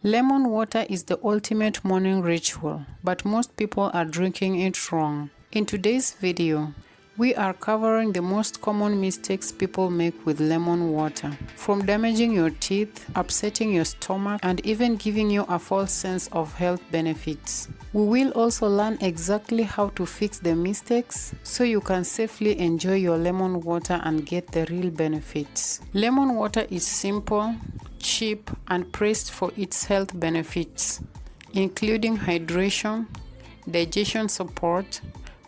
Lemon water is the ultimate morning ritual, but most people are drinking it wrong. In today's video, we are covering the most common mistakes people make with lemon water, from damaging your teeth, upsetting your stomach, and even giving you a false sense of health benefits. We will also learn exactly how to fix the mistakes so you can safely enjoy your lemon water and get the real benefits. Lemon water is simple, cheap, and praised for its health benefits, including hydration, digestion support,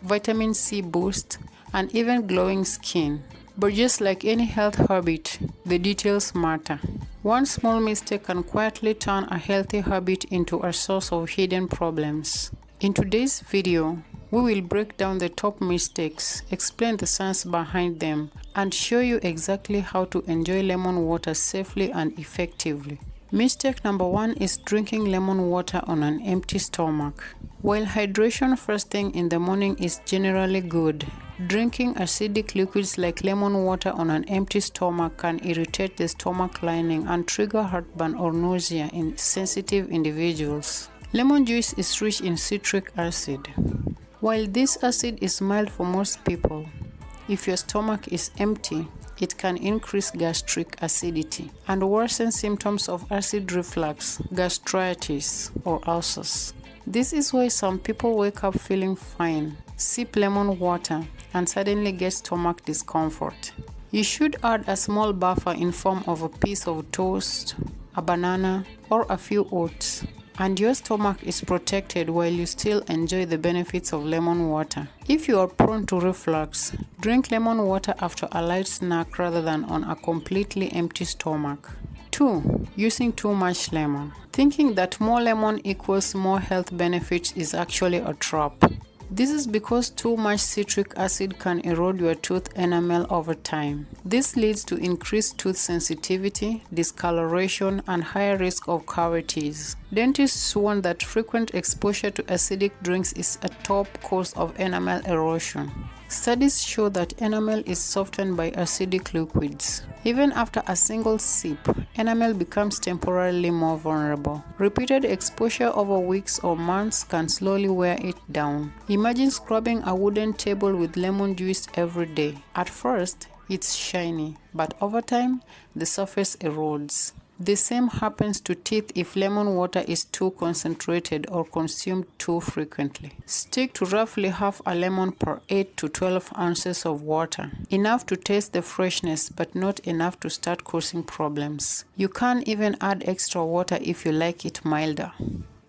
vitamin C boost, and even glowing skin. But just like any health habit, the details matter. One small mistake can quietly turn a healthy habit into a source of hidden problems. In today's video, we will break down the top mistakes, explain the science behind them, and show you exactly how to enjoy lemon water safely and effectively. Mistake number 1 is drinking lemon water on an empty stomach. While hydration first thing in the morning is generally good, drinking acidic liquids like lemon water on an empty stomach can irritate the stomach lining and trigger heartburn or nausea in sensitive individuals. Lemon juice is rich in citric acid. While this acid is mild for most people, if your stomach is empty, it can increase gastric acidity and worsen symptoms of acid reflux, gastritis, or ulcers. This is why some people wake up feeling fine, sip lemon water, and suddenly get stomach discomfort. You should add a small buffer in form of a piece of toast, a banana, or a few oats, and your stomach is protected while you still enjoy the benefits of lemon water. If you are prone to reflux, drink lemon water after a light snack rather than on a completely empty stomach. 2. Using too much lemon. Thinking that more lemon equals more health benefits is actually a trap. This is because too much citric acid can erode your tooth enamel over time. This leads to increased tooth sensitivity, discoloration, and higher risk of cavities. Dentists warn that frequent exposure to acidic drinks is a top cause of enamel erosion. Studies show that enamel is softened by acidic liquids. Even after a single sip, enamel becomes temporarily more vulnerable. Repeated exposure over weeks or months can slowly wear it down. Imagine scrubbing a wooden table with lemon juice every day. At first, it's shiny, but over time, the surface erodes. The same happens to teeth if lemon water is too concentrated or consumed too frequently. Stick to roughly half a lemon per 8 to 12 ounces of water. Enough to taste the freshness, but not enough to start causing problems. You can even add extra water if you like it milder.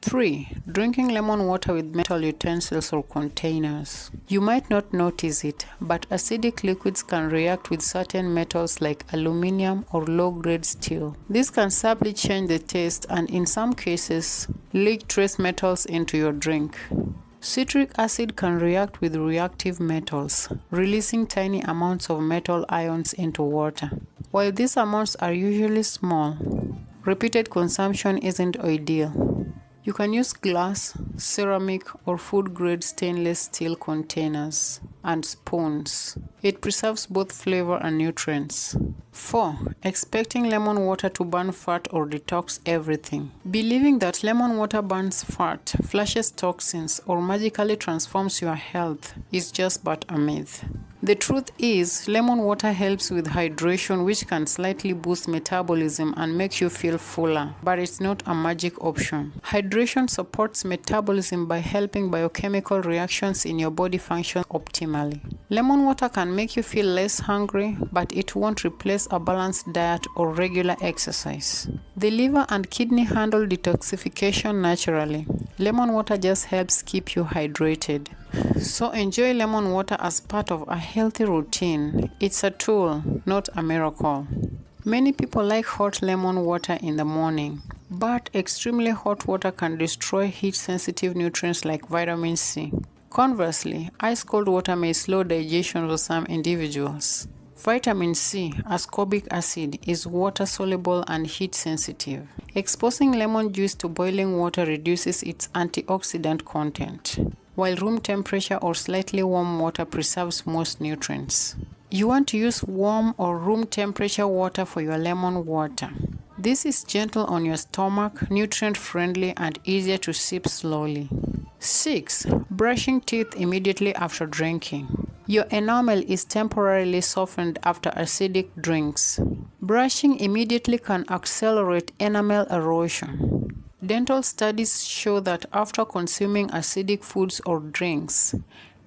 3. Drinking lemon water with metal utensils or containers. You might not notice it, but acidic liquids can react with certain metals like aluminum or low-grade steel. This can subtly change the taste and, in some cases, leak trace metals into your drink. Citric acid can react with reactive metals, releasing tiny amounts of metal ions into water. While these amounts are usually small, repeated consumption isn't ideal. You can use glass, ceramic, or food-grade stainless steel containers and spoons. It preserves both flavor and nutrients. 4. Expecting lemon water to burn fat or detox everything. Believing that lemon water burns fat, flushes toxins, or magically transforms your health is just but a myth. The truth is, lemon water helps with hydration, which can slightly boost metabolism and make you feel fuller, but it's not a magic option. Hydration supports metabolism by helping biochemical reactions in your body function optimally. Lemon water can make you feel less hungry, but it won't replace a balanced diet or regular exercise. The liver and kidney handle detoxification naturally. Lemon water just helps keep you hydrated. So enjoy lemon water as part of a healthy routine. It's a tool, not a miracle. Many people like hot lemon water in the morning, but extremely hot water can destroy heat-sensitive nutrients like vitamin C. Conversely, ice-cold water may slow digestion for some individuals. Vitamin C, ascorbic acid, is water-soluble and heat-sensitive. Exposing lemon juice to boiling water reduces its antioxidant content, while room temperature or slightly warm water preserves most nutrients. You want to use warm or room temperature water for your lemon water. This is gentle on your stomach, nutrient-friendly, and easier to sip slowly. 6. Brushing teeth immediately after drinking. Your enamel is temporarily softened after acidic drinks. Brushing immediately can accelerate enamel erosion. Dental studies show that after consuming acidic foods or drinks,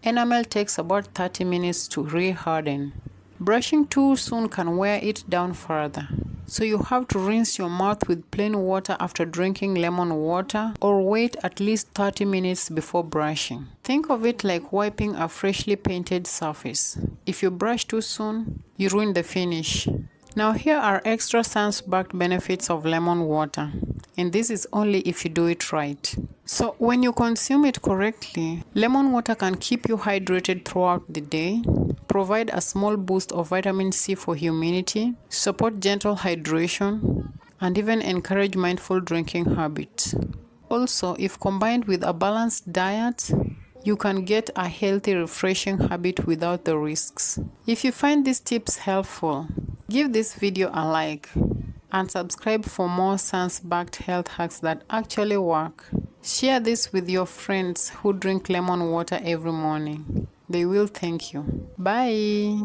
enamel takes about 30 minutes to re-harden. Brushing too soon can wear it down further. So you have to rinse your mouth with plain water after drinking lemon water, or wait at least 30 minutes before brushing. Think of it like wiping a freshly painted surface. If you brush too soon, you ruin the finish. Now here are extra science-backed benefits of lemon water, and this is only if you do it right. So when you consume it correctly, lemon water can keep you hydrated throughout the day, provide a small boost of vitamin C for immunity, support gentle hydration, and even encourage mindful drinking habits. Also, if combined with a balanced diet, you can get a healthy, refreshing habit without the risks. If you find these tips helpful, give this video a like and subscribe for more science-backed health hacks that actually work. Share this with your friends who drink lemon water every morning. They will thank you. Bye!